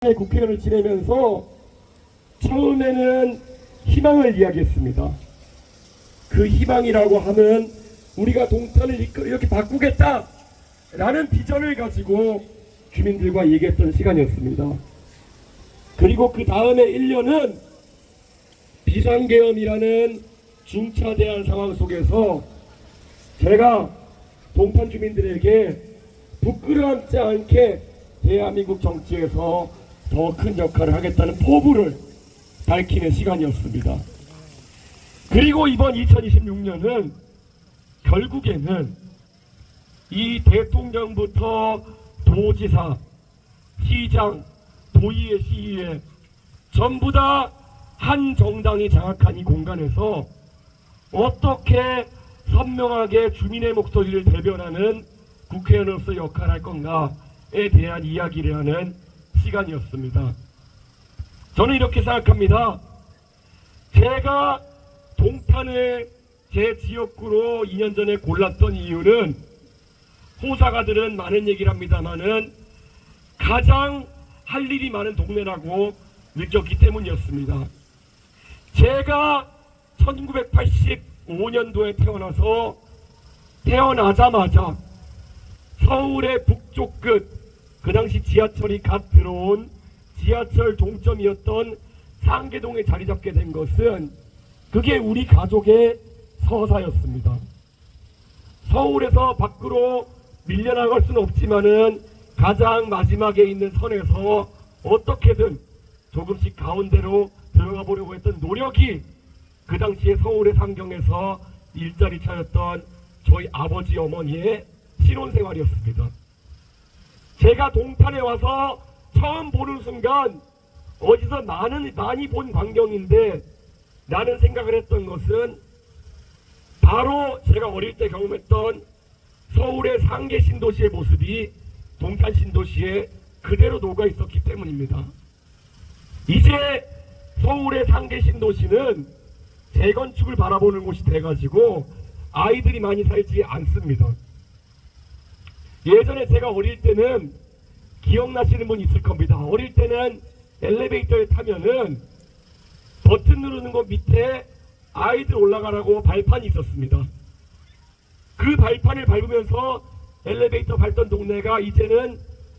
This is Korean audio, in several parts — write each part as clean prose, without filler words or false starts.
국회의원을 지내면서 처음에는 희망을 이야기했습니다. 그 희망이라고 하면 우리가 동탄을 이렇게 바꾸겠다라는 비전을 가지고 주민들과 얘기했던 시간이었습니다. 그리고 그 다음에 1년은 비상계엄이라는 중차대한 상황 속에서 제가 동탄 주민들에게 부끄러움지 않게 대한민국 정치에서 더 큰 역할을 하겠다는 포부를 밝히는 시간이었습니다. 그리고 이번 2026년은 결국에는 이 대통령부터 도지사, 시장, 도의회, 시의회 전부 다 한 정당이 장악한 이 공간에서 어떻게 선명하게 주민의 목소리를 대변하는 국회의원으로서 역할을 할 건가에 대한 이야기를 하는 시간이었습니다. 저는 이렇게 생각합니다. 제가 동탄을 제 지역구로 2년 전에 골랐던 이유는 호사가들은 많은 얘기를 합니다만은 가장 할 일이 많은 동네라고 느꼈기 때문이었습니다. 제가 1985년도에 태어나자마자 서울의 북쪽 끝, 그 당시 지하철이 갓 들어온 지하철 동점이었던 상계동에 자리 잡게 된 것은 그게 우리 가족의 서사였습니다. 서울에서 밖으로 밀려나갈 수는 없지만은 가장 마지막에 있는 선에서 어떻게든 조금씩 가운데로 들어가 보려고 했던 노력이 그 당시에 서울의 상경에서 일자리 찾았던 저희 아버지 어머니의 신혼생활이었습니다. 제가 동탄에 와서 처음 보는 순간 어디서 많이 본 광경인데 나는 생각을 했던 것은 바로 제가 어릴 때 경험했던 서울의 상계 신도시의 모습이 동탄 신도시에 그대로 녹아 있었기 때문입니다. 이제 서울의 상계 신도시는 재건축을 바라보는 곳이 돼가지고 아이들이 많이 살지 않습니다. 예전에 제가 어릴 때는 기억나시는 분 있을 겁니다. 어릴 때는 엘리베이터에 타면은 버튼 누르는 것 밑에 아이들 올라가라고 발판이 있었습니다. 그 발판을 밟으면서 엘리베이터 밟던 동네가 이제는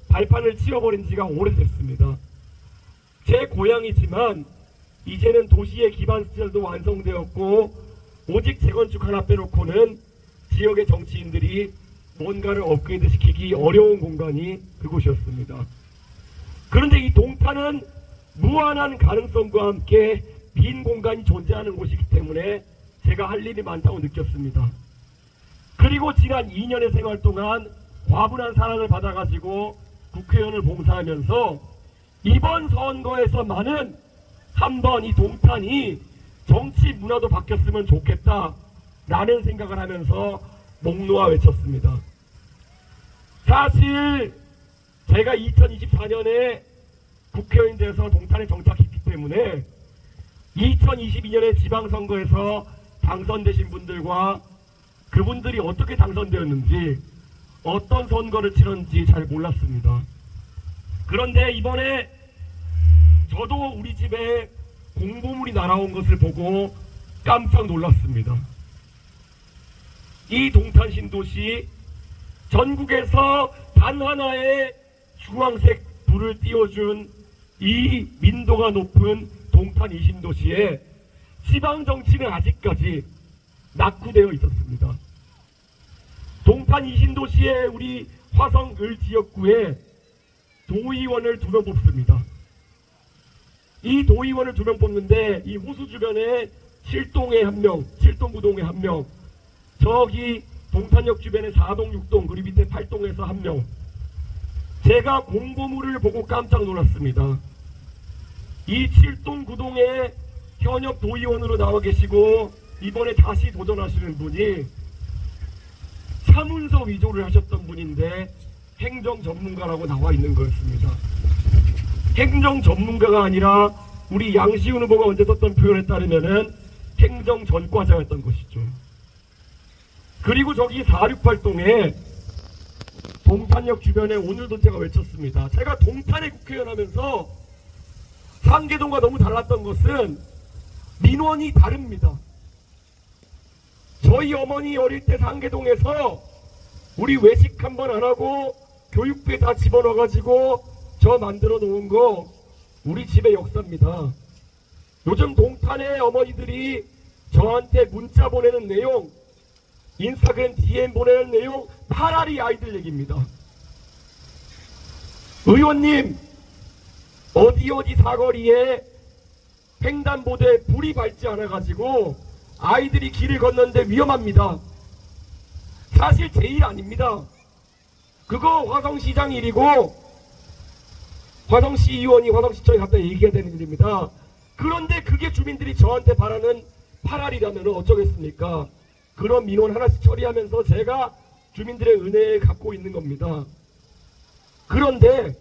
발판을 치워버린 지가 오래됐습니다. 제 고향이지만 이제는 도시의 기반 시설도 완성되었고 오직 재건축 하나 빼놓고는 지역의 정치인들이 뭔가를 업그레이드 시키기 어려운 공간이 그곳이었습니다. 그런데 이 동탄은 무한한 가능성과 함께 빈 공간이 존재하는 곳이기 때문에 제가 할 일이 많다고 느꼈습니다. 그리고 지난 2년의 생활 동안 과분한 사랑을 받아가지고 국회의원을 봉사하면서 이번 선거에서만은 한번 이 동탄이 정치 문화도 바뀌었으면 좋겠다라는 생각을 하면서 목 놓아 외쳤습니다. 사실 제가 2024년에 국회의원이 돼서 동탄에 정착했기 때문에 2022년에 지방선거에서 당선되신 분들과 그분들이 어떻게 당선되었는지 어떤 선거를 치렀는지 잘 몰랐습니다. 그런데 이번에 저도 우리 집에 공보물이 날아온 것을 보고 깜짝 놀랐습니다. 이 동탄 신도시 전국에서 단 하나의 주황색 불을 띄워준 이 민도가 높은 동탄 이 신도시에 지방정치는 아직까지 낙후되어 있었습니다. 동탄 이 신도시의 우리 화성 을 지역구에 도의원을 2명 뽑습니다. 이 도의원을 2명 뽑는데 이 호수 주변에 7동에 1명, 7동구동에 1명, 저기 동탄역 주변에 4동, 6동, 그리고 밑에 8동에서 1명. 제가 공보물을 보고 깜짝 놀랐습니다. 이 7동, 9동에 현역 도의원으로 나와 계시고 이번에 다시 도전하시는 분이 사문서 위조를 하셨던 분인데 행정 전문가라고 나와 있는 거였습니다. 행정 전문가가 아니라 우리 양시훈 후보가 언제 썼던 표현에 따르면은 행정 전과자였던 것이죠. 그리고 저기 468동에 동탄역 주변에 오늘도 제가 외쳤습니다. 제가 동탄에 국회의원 하면서 상계동과 너무 달랐던 것은 민원이 다릅니다. 저희 어머니 어릴 때 상계동에서 우리 외식 한 번 안 하고 교육비에 다 집어넣어가지고 저 만들어 놓은 거 우리 집의 역사입니다. 요즘 동탄의 어머니들이 저한테 문자 보내는 내용, 인스타그램 DM 보내는 내용, 파라리 아이들 얘기입니다. 의원님, 어디 사거리에 횡단보도에 불이 밝지 않아가지고 아이들이 길을 건너는데 위험합니다. 사실 제 일 아닙니다. 그거 화성시장 일이고 화성시의원이 화성시청에 갔다 얘기해야 되는 일입니다. 그런데 그게 주민들이 저한테 바라는 파랄이라면 어쩌겠습니까? 그런 민원 하나씩 처리하면서 제가 주민들의 은혜를 갖고 있는 겁니다. 그런데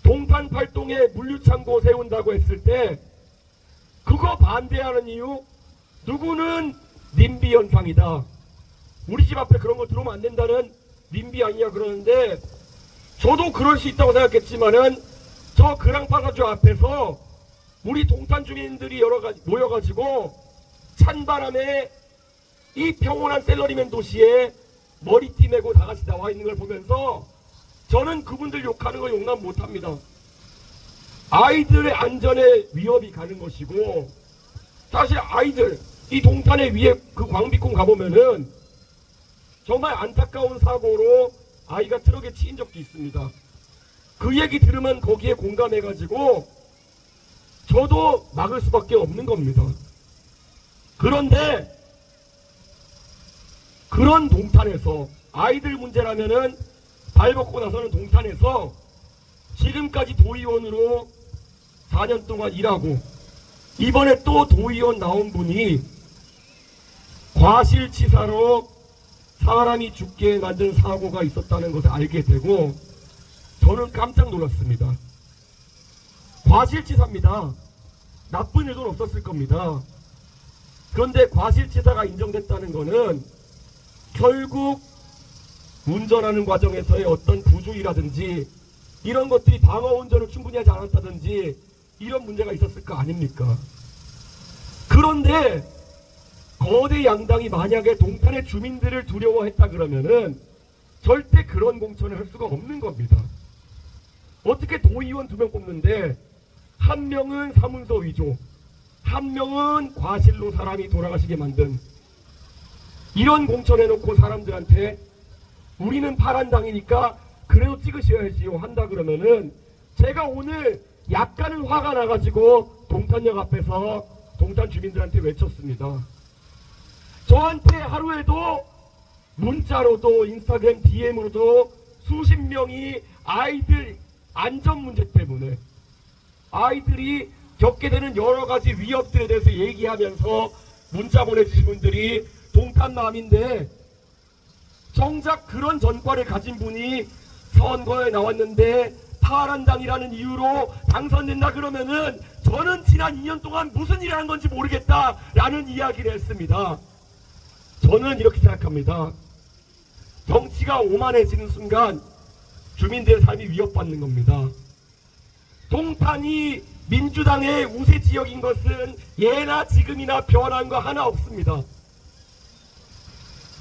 동탄 팔동에 물류창고 세운다고 했을 때 그거 반대하는 이유, 누구는 님비 현상이다, 우리 집 앞에 그런 거 들어오면 안 된다는 님비 아니냐 그러는데, 저도 그럴 수 있다고 생각했지만은 저 그랑파사주 앞에서 우리 동탄 주민들이 모여가지고 찬바람에 이 평온한 셀러리맨 도시에 머리띠 메고 다 같이 나와 있는 걸 보면서 저는 그분들 욕하는 거 용납 못합니다. 아이들의 안전에 위협이 가는 것이고, 사실 아이들 이 동탄에 위에 그 광비콩 가보면은 정말 안타까운 사고로 아이가 트럭에 치인 적도 있습니다. 그 얘기 들으면 거기에 공감해가지고 저도 막을 수밖에 없는 겁니다. 그런데 그런 동탄에서 아이들 문제라면은 발 벗고 나서는 동탄에서 지금까지 도의원으로 4년 동안 일하고 이번에 또 도의원 나온 분이 과실치사로 사람이 죽게 만든 사고가 있었다는 것을 알게 되고 저는 깜짝 놀랐습니다. 과실치사입니다. 나쁜 의도는 없었을 겁니다. 그런데 과실치사가 인정됐다는 것은 결국 운전하는 과정에서의 어떤 부주의라든지 이런 것들이 방어운전을 충분히 하지 않았다든지 이런 문제가 있었을 거 아닙니까? 그런데 거대 양당이 만약에 동탄의 주민들을 두려워했다 그러면은 절대 그런 공천을 할 수가 없는 겁니다. 어떻게 도의원 2명 뽑는데 한 명은 사문서 위조, 한 명은 과실로 사람이 돌아가시게 만든 이런 공천해놓고 사람들한테 우리는 파란당이니까 그래도 찍으셔야지요 한다 그러면은, 제가 오늘 약간은 화가 나가지고 동탄역 앞에서 동탄 주민들한테 외쳤습니다. 저한테 하루에도 문자로도 인스타그램 DM으로도 수십 명이 아이들 안전 문제 때문에 아이들이 겪게 되는 여러 가지 위협들에 대해서 얘기하면서 문자 보내주신 분들이 동탄 마음인데, 정작 그런 전과를 가진 분이 선거에 나왔는데 파란당이라는 이유로 당선된다 그러면은 저는 지난 2년 동안 무슨 일을 한 건지 모르겠다라는 이야기를 했습니다. 저는 이렇게 생각합니다. 정치가 오만해지는 순간 주민들의 삶이 위협받는 겁니다. 동탄이 민주당의 우세 지역인 것은 예나 지금이나 변한 거 하나 없습니다.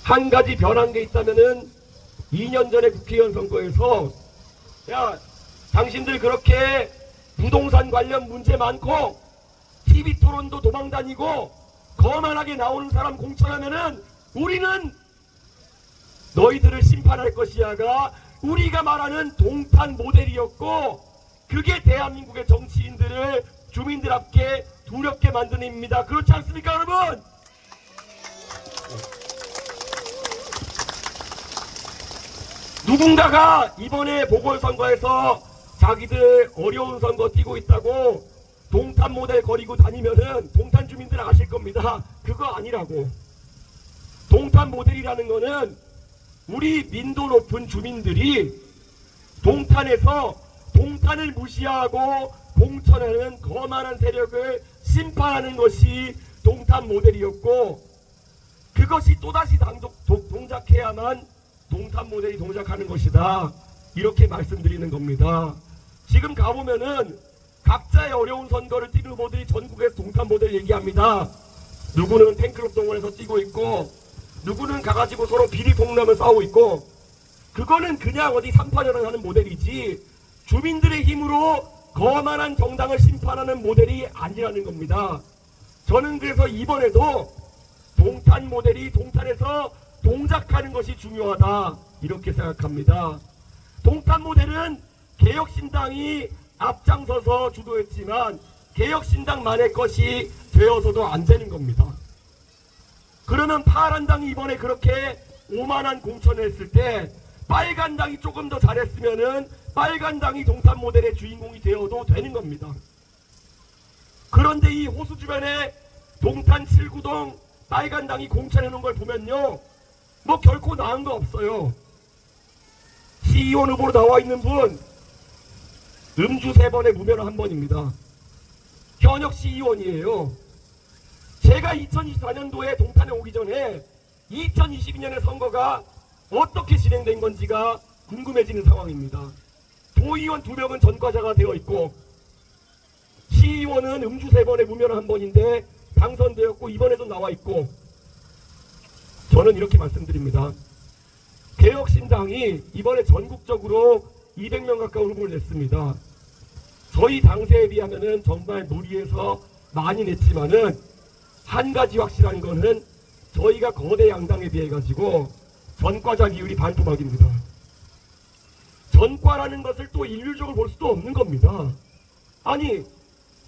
한 가지 변한 게 있다면은 2년 전에 국회의원 선거에서 야, 당신들 그렇게 부동산 관련 문제 많고 TV 토론도 도망다니고 거만하게 나오는 사람 공천하면은 우리는 너희들을 심판할 것이야가 우리가 말하는 동탄 모델이었고, 그게 대한민국의 정치인들을 주민들 앞에 두렵게 만드는 입니다. 그렇지 않습니까 여러분? 누군가가 이번에 보궐선거에서 자기들 어려운 선거 뛰고 있다고 동탄 모델 거리고 다니면은 동탄 주민들 아실 겁니다. 그거 아니라고. 동탄 모델이라는 거는 우리 민도 높은 주민들이 동탄에서 동탄을 무시하고 공천하는 거만한 세력을 심판하는 것이 동탄 모델이었고, 그것이 또다시 동작해야만 동탄 모델이 동작하는 것이다. 이렇게 말씀드리는 겁니다. 지금 가보면은 각자의 어려운 선거를 뛰는 후보들이 전국에서 동탄 모델 얘기합니다. 누구는 팬클럽 동원해서 뛰고 있고, 누구는 가가지고 서로 비리 폭로하며 싸우고 있고, 그거는 그냥 어디 삼파전을 하는 모델이지 주민들의 힘으로 거만한 정당을 심판하는 모델이 아니라는 겁니다. 저는 그래서 이번에도 동탄 모델이 동탄에서 동작하는 것이 중요하다 이렇게 생각합니다. 동탄 모델은 개혁신당이 앞장서서 주도했지만 개혁신당만의 것이 되어서도 안 되는 겁니다. 그러면 파란당이 이번에 그렇게 오만한 공천을 했을 때 빨간당이 조금 더 잘했으면은 빨간당이 동탄 모델의 주인공이 되어도 되는 겁니다. 그런데 이 호수 주변에 동탄 7구동 빨간당이 공천해 놓은 걸 보면요, 뭐 결코 나은 거 없어요. 시의원 후보로 나와 있는 분 음주 3번에 무면허 1번입니다. 현역 시의원이에요. 제가 2024년도에 동탄에 오기 전에 2022년의 선거가 어떻게 진행된 건지가 궁금해지는 상황입니다. 도의원 2명은 전과자가 되어 있고 시의원은 음주 3번에 무면허 1번인데 당선되었고 이번에도 나와 있고, 저는 이렇게 말씀드립니다. 개혁신당이 이번에 전국적으로 200명 가까운 후보를 냈습니다. 저희 당세에 비하면은 정말 무리해서 많이 냈지만은 한 가지 확실한 거는 저희가 거대 양당에 비해 가지고 전과자 비율이 반토막입니다. 전과라는 것을 또 일률적으로 볼 수도 없는 겁니다. 아니,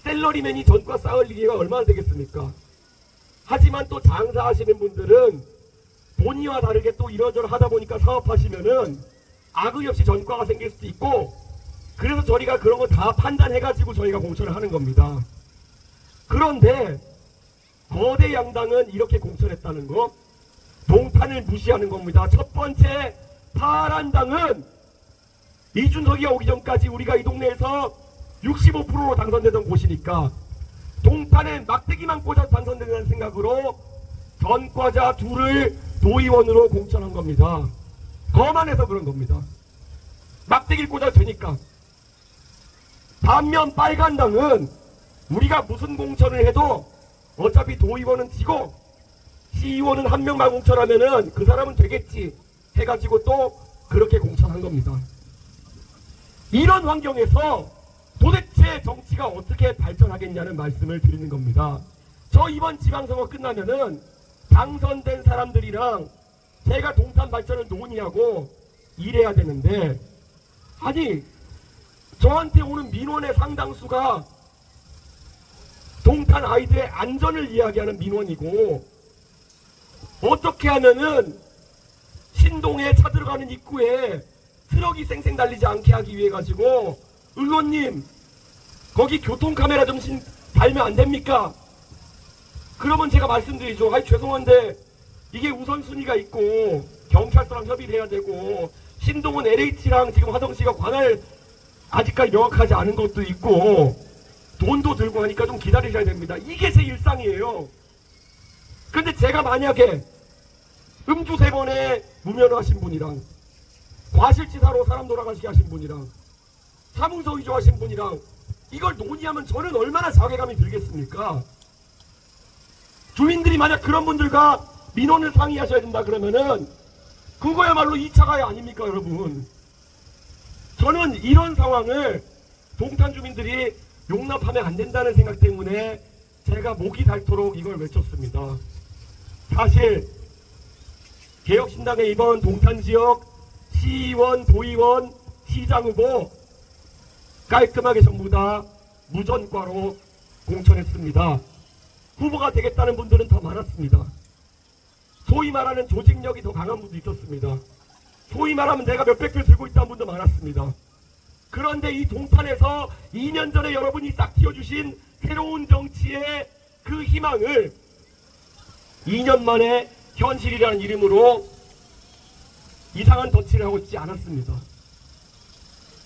셀러리맨이 전과 쌓을 기회가 얼마나 되겠습니까? 하지만 또 장사하시는 분들은 본의와 다르게 또 이러저러 하다 보니까 사업하시면은 악의 없이 전과가 생길 수도 있고, 그래서 저희가 그런 거 다 판단해가지고 저희가 공천을 하는 겁니다. 그런데 거대 양당은 이렇게 공천했다는 거, 동탄을 무시하는 겁니다. 첫 번째, 파란당은 이준석이가 오기 전까지 우리가 이 동네에서 65%로 당선되던 곳이니까 동탄에 막대기만 꽂아서 당선된다는 생각으로 전과자 둘을 도의원으로 공천한 겁니다. 거만해서 그런 겁니다. 막대기를 꽂아도 되니까. 반면 빨간당은 우리가 무슨 공천을 해도 어차피 도의원은 지고 시의원은 한 명만 공천하면은 그 사람은 되겠지 해가지고 또 그렇게 공천한 겁니다. 이런 환경에서 도대체 정치가 어떻게 발전하겠냐는 말씀을 드리는 겁니다. 저 이번 지방선거 끝나면은 당선된 사람들이랑 제가 동탄 발전을 논의하고 일해야 되는데, 아니 저한테 오는 민원의 상당수가 동탄 아이들의 안전을 이야기하는 민원이고, 어떻게 하면은 신동에 차 들어가는 입구에 트럭이 쌩쌩 달리지 않게 하기 위해 가지고 의원님 거기 교통카메라 좀 달면 안 됩니까? 그러면 제가 말씀드리죠. 아이 죄송한데 이게 우선순위가 있고 경찰서랑 협의를 해야 되고 신동은 LH랑 지금 화성시가 관할 아직까지 명확하지 않은 것도 있고 돈도 들고 하니까 좀 기다리셔야 됩니다. 이게 제 일상이에요. 근데 제가 만약에 음주 3번에 무면허 하신 분이랑 과실치사로 사람 돌아가시게 하신 분이랑 사문서 위조하신 분이랑 이걸 논의하면 저는 얼마나 자괴감이 들겠습니까? 주민들이 만약 그런 분들과 민원을 상의하셔야 된다 그러면은 그거야말로 2차 가해 아닙니까 여러분? 저는 이런 상황을 동탄 주민들이 용납하면 안 된다는 생각 때문에 제가 목이 닳도록 이걸 외쳤습니다. 사실 개혁신당의 이번 동탄 지역 시의원, 도의원, 시장 후보 깔끔하게 전부 다 무전과로 공천했습니다. 후보가 되겠다는 분들은 더 많았습니다. 소위 말하는 조직력이 더 강한 분도 있었습니다. 소위 말하면 내가 몇백 표 들고 있다는 분도 많았습니다. 그런데 이 동탄에서 2년 전에 여러분이 싹 틔워주신 새로운 정치의 그 희망을 2년 만에 현실이라는 이름으로 이상한 덫을 하고 있지 않았습니다.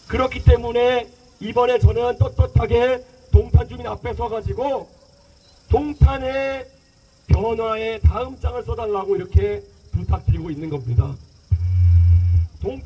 그렇기 때문에 이번에 저는 떳떳하게 동탄 주민 앞에 서가지고 동탄의 변화의 다음 장을 써달라고 이렇게 부탁드리고 있는 겁니다.